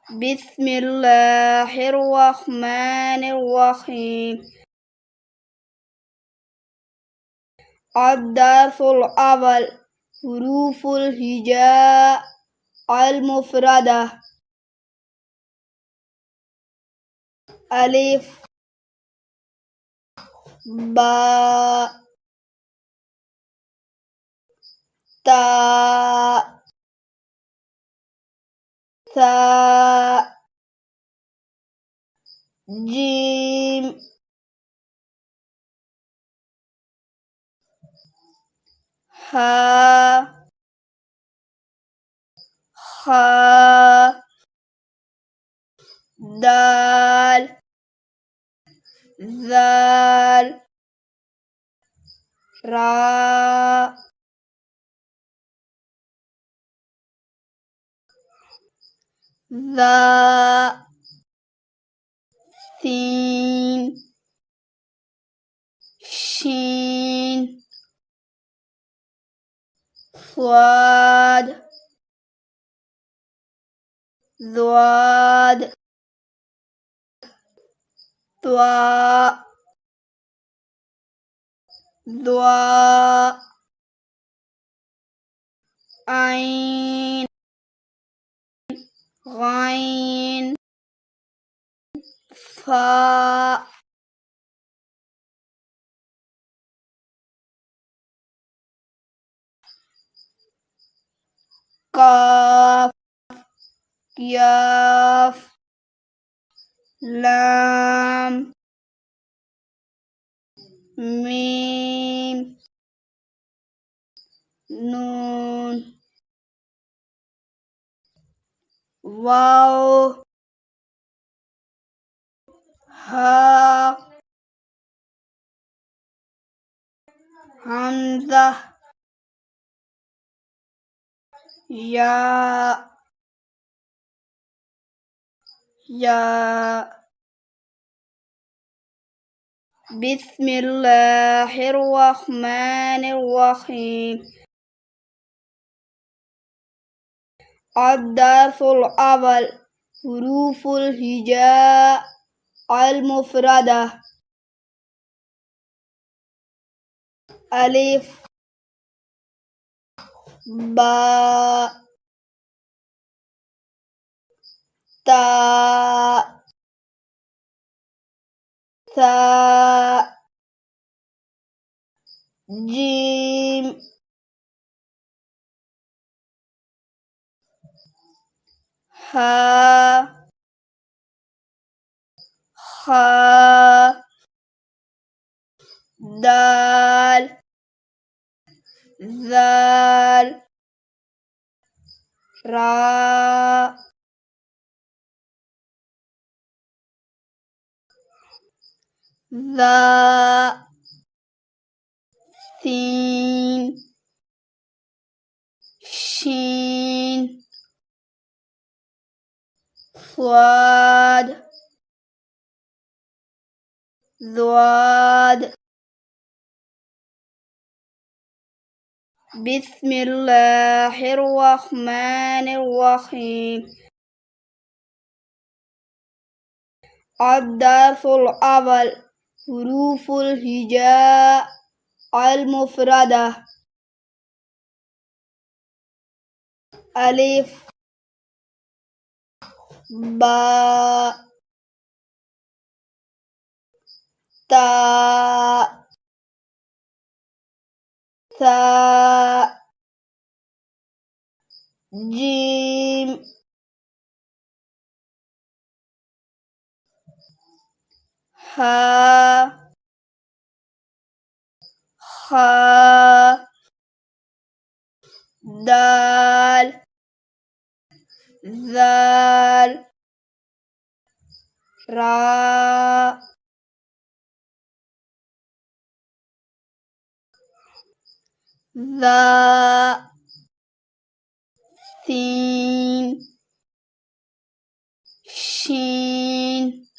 بسم الله الرحمن الرحيم. الدرس الأول حروف الهجاء المفردة. ألف باء تاء ثاء جيم ها خاء دال ذال راء ذا سين شين صاد ضاد ضاء ضاء عين غين فاء قاف ياف لام ميم نون واو ها همزة يا بسم الله الرحمن الرحيم. الدرس الأول حروف الهجاء المفردة. ألف باء تاء ثاء جيم ها خاء دال ذال راء ذا سين شين صاد ضاد. بسم الله الرحمن الرحيم. الدرس الأول حروف الهجاء المفردة. ألف باء تاء ثاء جيم ها خاء دال ذال راء ذا سين شين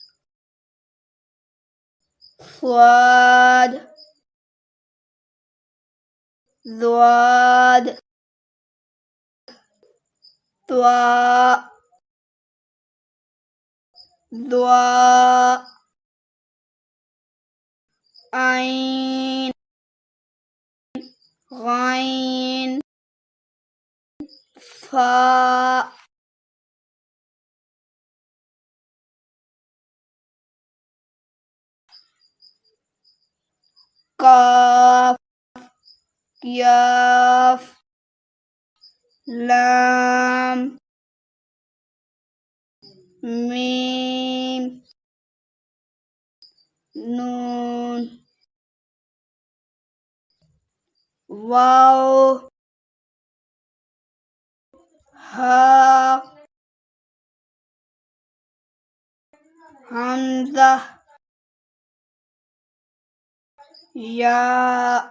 صاد ضاد ضاء ضاء عين غين فاء قاف ياف لام ميم نون واو ها همزة يا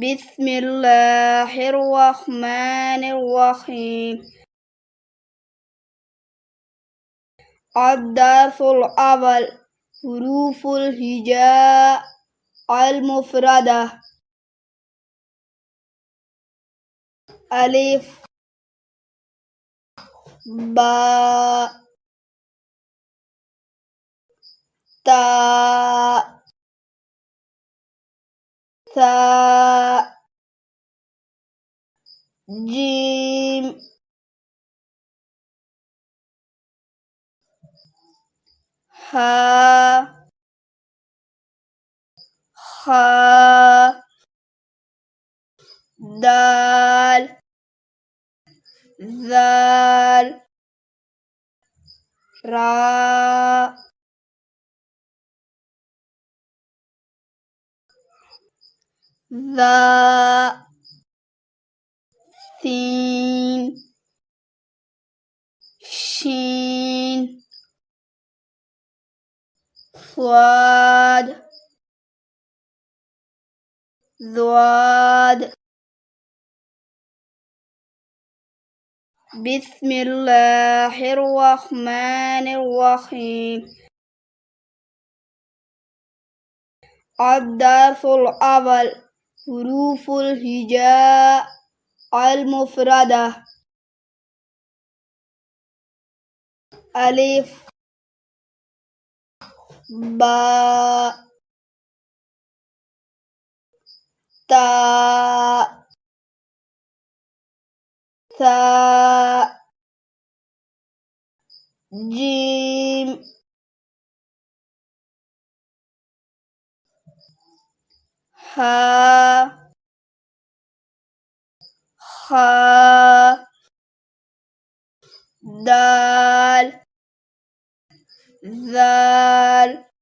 بسم الله الرحمن الرحيم. الدرس الأول حروف الهجاء المفردة. ألف باء تاء ثاء جيم ها خاء دال ذال راء ذا سين شين صاد ضاد. بسم الله الرحمن الرحيم. الدرس الأول حروف الهجاء المفردة. ألف باء تاء ثاء جيم ها خاء دال ذال